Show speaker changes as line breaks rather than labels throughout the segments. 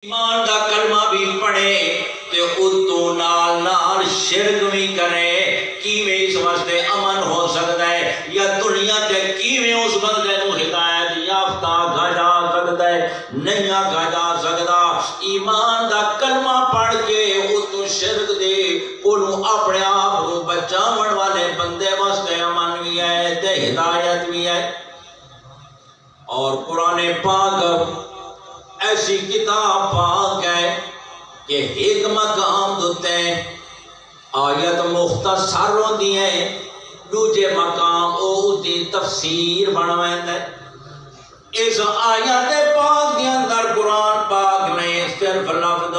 ایمان دا کلمہ بھی پڑھے تے اتو نال نال شرک بھی کرے، کیویں اس واسطے امن ہو سکتا ہے یا دنیا تے کیویں اس بندے نو ہدایت یافتہ کھا جا سکتا ہے؟ نہیں کھا جا سکتا۔ ایمان دا کلمہ پڑھ کے اتو شرک دے انہوں اپنے آپ کو بچاون والے بندے واسطے امن بھی ہے تے ہدایت بھی ہے۔ اور قرآن پاک ایسی کتاب پاک ہے کہ ایک مقام دوتے آیت مختصر ہوتی ہے، دوجے مقام او دی تفسیر بنوائیں ہے۔ اس آیت پاک کے اندر قرآن پاک نے صرف لفظ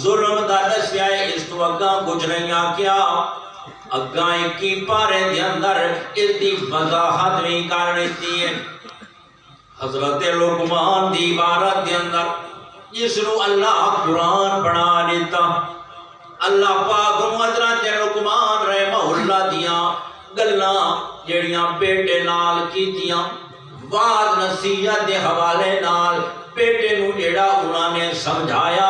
ظلم دا دسیا ہے، اس تو اگاں کچھ نہیں آکیا۔ اگاں کی پارے دے اندر اس دی وضاحت بھی کر دیتی ہے۔ حضرت لقمان دی عبارت دے اندر جس نو اللہ قرآن بنا لیتا، اللہ پاک حضرت لقمان رحمہ اللہ دیاں گلاں جڑیاں بیٹے نال کیتیاں، وعظ نصیحت دے حوالے نال بیٹے نو جڑا انہاں نے سمجھایا،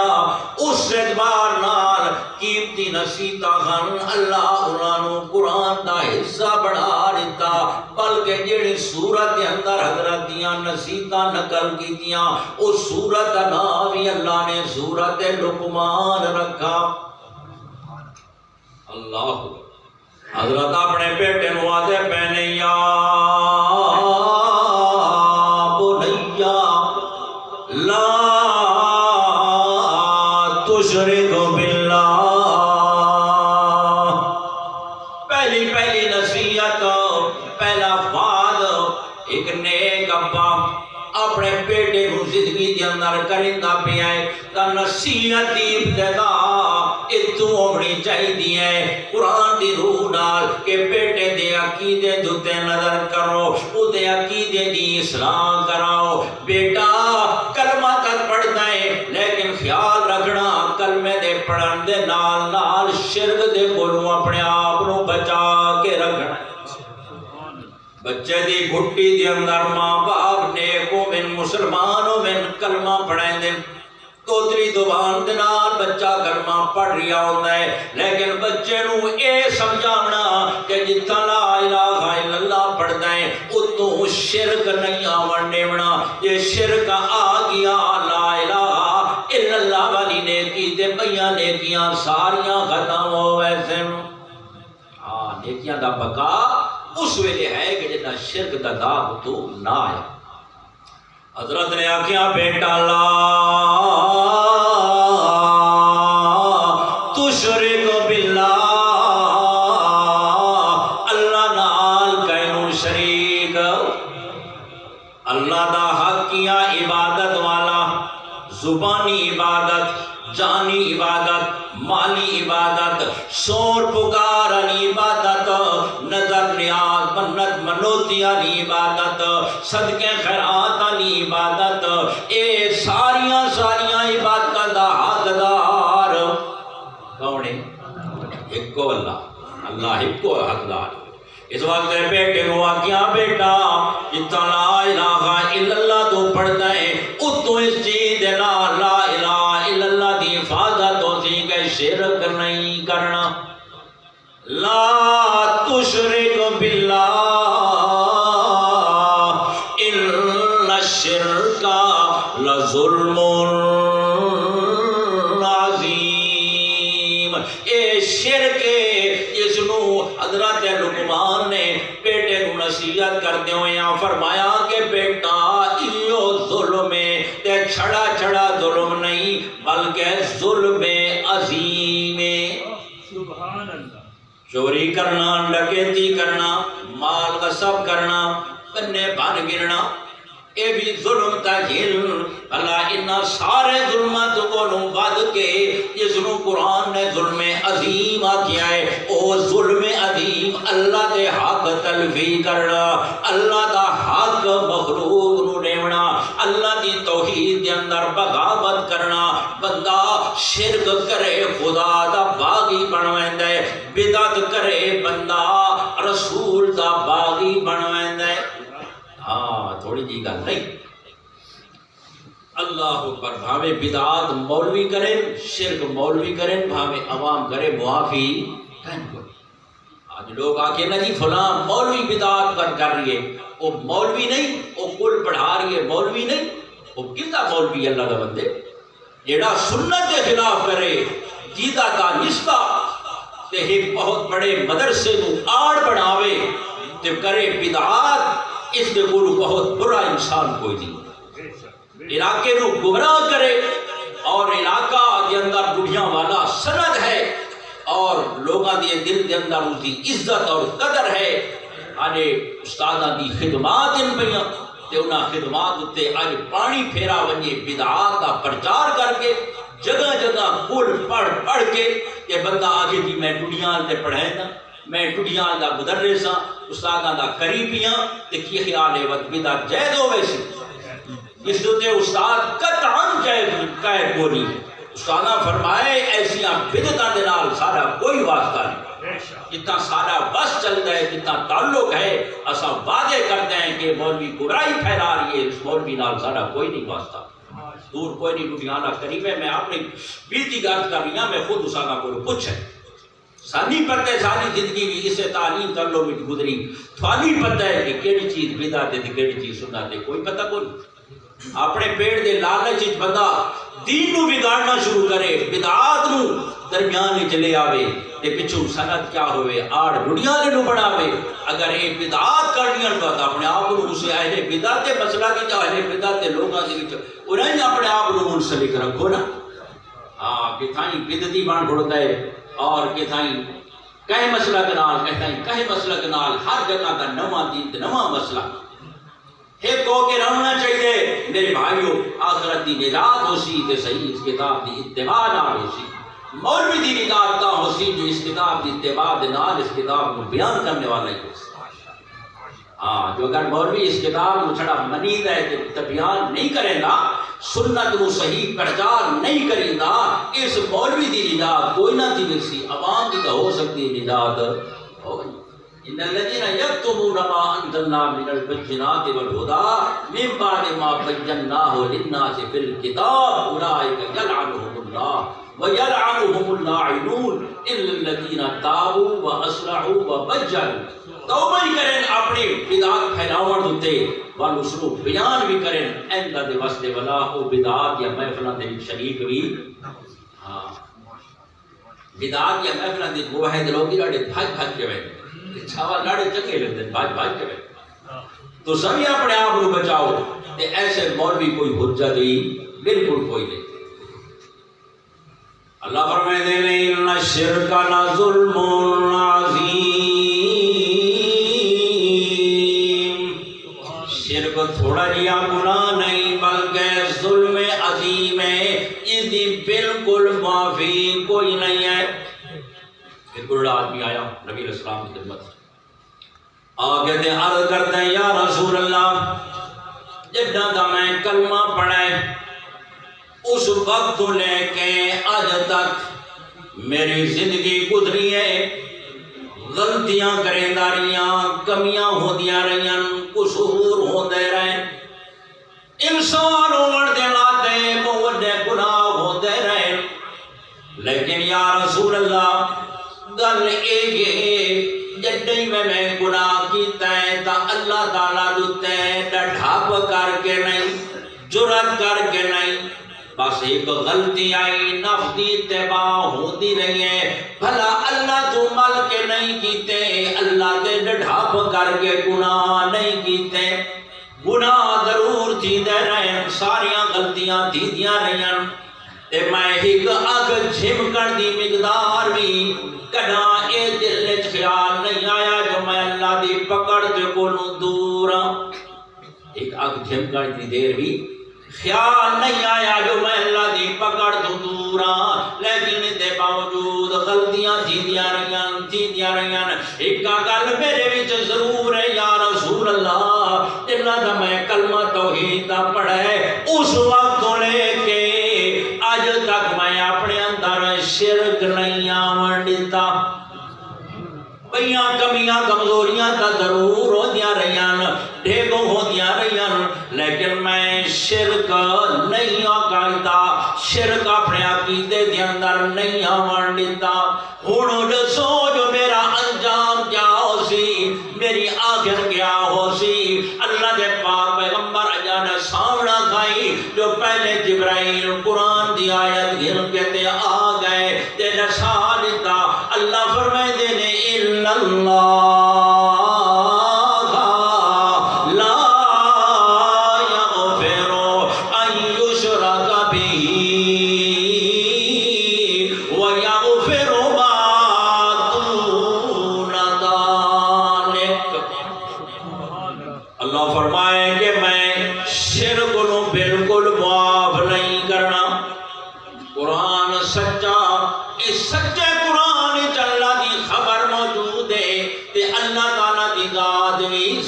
اس اعتبار نال قیمتی نصیحتاں خان اللہ انہاں نو قرآن دا حصہ بنا لیتا، بلکہ جڑی سورت دے اندر حضرت دیاں نصیحتاں نقل کیتیاں اس سورت دا نام بھی اللہ نے سورت لقمان رکھا۔ اللہ حضرت اپنے بیٹے نو آدھے پہنے یا بنیا لا تشرک باللہ، پہلی نصیحت، پہلا وعد ایک نیک ابا اپنے بیٹے کو زندگی کے اندر کرندہ پہ آئے تا نصیحت دی ابتدا اتو ہونی چاہیے ہے قرآن دی روح نال کہ بیٹے دے عقیدے دوتے نظر کرو، او دے عقیدے دی اصلاح کراؤ۔ بیٹا کلمہ تک پڑھتا ہے لیکن خیال رکھنا کلمے دے پڑھن دے نال نال شرک دے کولوں اپنے آپ نو بچا کے رکھنا۔ بچے دی گھٹی دے اندر ماں باپ نیکو من مسلمانوں من کلمہ پڑھیں دے، توتری زبان دے نال بچہ کلمہ پڑھ رہا ہوتا ہے، لیکن بچے نو اے سمجھانا کہ جتنا لا الہ الا اللہ پڑھتا ہے اتوں شرک نہیں آون دیونا۔ یہ شرک آ گیا لا الہ الا اللہ والی نیکی تے بیاں نیکیاں ساریاں ختم ہو ویسے۔ ہاں نیکیاں دا بقا اس ویلے ہے کہ جتنا شرک دا داغ تو نہ آیا۔ حضرت نے آکھیا بیٹا لا تشرک باللہ، اللہ نال کینو شریک، اللہ دا حق کیا عبادت والا، زبانی عبادت، جانی عبادت، مالی عبادت، شور پکار علی عبادت، نظر نیاز منت منوتی علی عبادت، صدقے خیرات علی عبادت، اے ساریاں عبادت دا حقدار کون ہے؟ ایک کو اللہ ایک کو حقدار۔ اس وقت بیٹے کو آکیا بیٹا اتنا لا الہ الا اللہ تو پڑھتا ہے اتو اس چیز دے لا الہ الا اللہ دی حفاظت ہوتی کہ شرک نہیں کرنا۔ لا تشرک باللہ ان الشرک لظلم عظیم۔ اے شرک جس نو حضرت لقمان نے بیٹے کو نصیحت کرتے ہوئے فرمایا کہ بیٹا ایو ظلم ہے تے چھڑا ظلم نہیں بلکہ ظلم عظیم ہے۔
سبحان اللہ۔
چوری کرنا، ڈکیتی کرنا، مال غصب کرنا، کنے بن گرنا، اے بھی ظلم تاہل۔ اللہ انہا سارے ظلمات کو ود کے جس نو قرآن نے ظلم عظیم کیا ہے، او ظلم عظیم اللہ دے حق تلفی کرنا، اللہ دا حق مخلوق نو دیونا، اللہ دی توحید دے اندر بغاوت کرنا۔ بندہ شرک کرے خدا دا باغی بنوائندہ ہے، بدعت کرے بندہ رسول دا باغی بنوائندہ ہے۔ ہاں تھوڑی جی گل نہیں۔ اللہ اکبر. بھاوے بدعات مولوی کریں، شرک مولوی کریں، بھاوے عوام کرے، معافی کہیں کو. آج لوگ آ کے نا جی فلاں مولوی بدعات کر رہی ہے، وہ مولوی نہیں، وہ کل پڑھا رہی ہے، مولوی نہیں. وہ کتا مولوی ہے اللہ کا بندے جیڑا سنت کے خلاف کرے، جیتا کا نستا تے ایک بہت بڑے مدرسے کو آڑ بناوے تے کرے بدعات، اس کے گرو بہت برا انسان کوئی نہیں. علاقے نو گمراہ کرے اور علاقہ دے اندر دنیا والا سند ہے اور لوگاں دے دل دے اندر اس دی عزت اور قدر ہے. آنے استاداں دی خدمات ان پیاں تے انہاں خدمات اتے اج پانی پھیرا ونجے بدعات دا پرچار کر کے جگہ جگہ کل پڑھ کے یہ بندہ آگے جی میں دنیا دے پڑھائیں نا، میں دنیا دا مدرس ہاں، استاداں دا قریبی ہاں، تے کی خیال ہے وقت بدعت جائز ہوئے سی. اس دوتے استاد قطعاً جائز کہے کو نہیں. استادہ فرمائے ایسیاں بدعتاں دے نال سارا کوئی واسطہ نہیں. جتنا سارا بس چلتا ہے، جتنا تعلق ہے، اسا وعدے کرتے ہیں کہ مولوی گمراہی پھیلا رہی ہے، اس مولوی نال سارا کوئی نہیں واسطہ، دور کوئی نہیں. دنیا نال قریب ہے. میں اپنی بیتی گات کر رہی ہوں، میں خود اسا کا کوئی پوچھ ہے سانی پتہ ہے، ساری زندگی بھی اسے تعلیم کر لو میں گزری، تھوانی پتہ ہے کہ کیڑی چیز بدعت ہے تے کیڑی چیز سنت ہے، کوئی پتہ کوئی. اپنے پیٹ دے لالچ وچ بندہ دین نو بگاڑنا شروع کرے، بدعات نو درمیان وچ لے آوے تے پچھوں سند کیا ہوئے آڑ دنیا دے نو بناوے. اگر یہ بدعات کرنیاں تو اپنے آپ کو اسے اہل بدعت مسئلہ کی جا اہل بدعت لوگاں دے وچ انہیں اپنے آپ کو منسلک رکھو نا. ہاں کتھائیں بدعتی بن کھڑتا ہے اور کتھائیں کہے مسئلہ کے نال، کہے مسئلہ کے نال ہر جگہ کا نواں دین تے نواں مسئلہ ایک کو کے رہنا چاہیے. میرے بھائیوں آخرت دی نجات ہو سی تے صحیح اس کتاب دی اتباع نال ہو سی. مولوی دی نجات نہ ہو سی جو اس کتاب دی اتباع دے نال اس کتاب کو بیان کرنے والا ہی ہو سی. ہاں جو اگر مولوی اس کتاب کو چھڑا منید ہے تے بیان نہیں کرے گا، سنت کو صحیح پرچار نہیں کرے گا، اس مولوی دی نجات کوئی نہ تھی سی. عوام کی تو ہو سکتی نجات ہو گئی. ان الذين يكتمون ما انزلنا من البينات والهدى من بعد ما بيناه للناس في الكتاب اولئك يلعنهم الله ويلعنهم اللاعنون الا الذين تابوا واصلحوا وبينوا. توبہ کریں اپنی بدعات پھیلاون تے وال اسلو بیان بھی کریں ایندا دے واسطے ولا او بدعات یا محفلاں دے شریک بھی. ہاں بدعات یا محفلاں دے موحد لوگ لڑے بھاگ کے بیٹھے چھاوا لڑے چکے لگتے ہیں بھاج کے بیٹھے. تو سبھی اپنے آپ کو بچاؤ تے ایسے مولوی کوئی حجت ہی بالکل کوئی نہیں. اللہ فرمائے دے ان الشرک لظلم عظیم. شرک تھوڑا جیا گناہ نہیں بلکہ ظلم عظیم ہے، اس دی بالکل معافی کوئی نہیں ہے. ایک بڑا آدمی آیا نبی علیہ السلام کی خدمت آگے تے عرض کرتے ہیں یا رسول اللہ جدہ دا میں کلمہ پڑھائے اس وقت لے کے آج تک میری زندگی گزری ہے، غلطیاں کریں داریاں، کمیاں ہو دیا رہیاں، قصور ہو دے رہے، انسان ہونے دے ناتے بہت گناہ ہو دے رہے. لیکن یا رسول اللہ گل ایک جدی میں گناہ کیتا ہے تا اللہ تعالیٰ دوتے ڈھاپ کر کے نہیں، جرات کر کے نہیں، بس ایک غلطی آئی، نفس دی اتباع ہوتی رہی ہے، بھلا اللہ تو مل کے نہیں کیتے، اللہ تے ڈھاپ کر کے گناہ نہیں کیتے. گناہ ضرور تھی دے رہے، ساریاں غلطیاں تھی دیا رہی تے میں ایک اگ جھمکن دی مقدار بھی کنا اے دل وچ خیال نہیں آیا جو میں اللہ دی پکڑ تے کولوں دور ہاں. ایک اگ جھمکن دی دیر بھی خیال نہیں آیا جو میں اللہ دی پکڑ تو دور ہاں. لیکن دے باوجود غلطیاں تھیندیاں رہیاں. ایک گل میرے وچ ضرور ہے یا رسول اللہ اللہ دا میں کلمہ توحید دا پڑھے اس وقت لے کے آج تک میں اپنے اندر شرک نہیں آون دیتا. بیاں کمیاں کمزوریاں تا ضرور ہو دیا رہیاں ڈھیگو ہو دیا رہی لیکن میں شرک نہیں کرتا شرک اپنے عقیدے دے اندر نہیں آون دیتا ہن دسو جو میرا انجام کیا ہو سی میری آخر کیا ہو سی اللہ دے پاک پیغمبر اجا نے سامنا کھائی جو پہلے جبرائیل قرآن دی آیت گھن کے تے آ گئے تے دسا دیتا اللہ فرمائے دے نے الا اللہ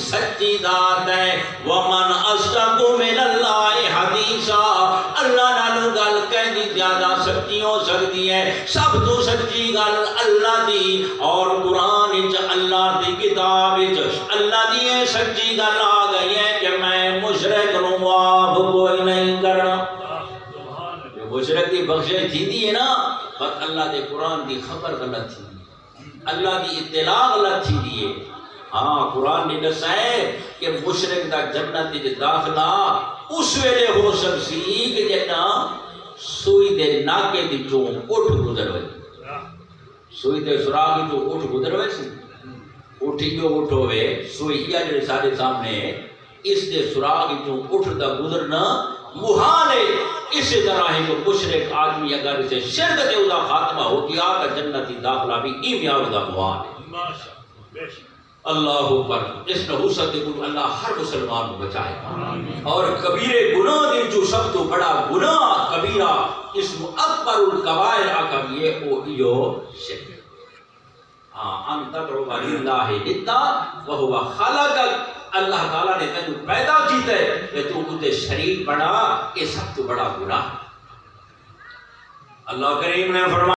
سچی ذات ہے ومن اصدق من اللہ حدیثا اللہ نالو گل کہنی زیادہ سچی ہو سکتی ہے سب تو سچی گل اللہ دی اور قرآن وچ اللہ دی کتاب وچ اللہ دی یہ سچی گل آ گئی ہے کہ میں مشرک نو معاف کوئی نہیں کرنا جو مشرک دی بخشش تھی ہے نا پر اللہ دے قرآن دی خبر غلط تھی اللہ دی اطلاع غلط تھی ہے ہاں قرآن نے دسا ہے کہ مشرک دا جنت وچ داخلہ اس ویلے ہو سکسی کہ جنا سوئی دے ناکے دی چوں اٹھ گزر وے سوئی دے سراغ جو اٹھ گزر وے سی اٹھی جو اٹھ ہوئے سوئی یا جڑے سارے سامنے اس دے سراغ جو اٹھ دا گزرنا محال ہے اسی طرح ہے کہ مشرک آدمی اگر اسے شرک دے دا خاتمہ ہو گیا تو جنتی داخلہ بھی ایمیاں دا محال ہے اللہ پر اس نے حسد کو اللہ ہر مسلمان کو بچائے اور کبیرے گناہ دی جو سب تو بڑا گناہ کبیرہ اسم اکبر الکبائر آکم یہ او ایو شرک ان تدعو للہ ندا وہو خلقک اللہ تعالیٰ نے تجھو پیدا کیتا ہے کہ تو اسے شریک بنا یہ سب تو بڑا گناہ اللہ کریم نے فرمایا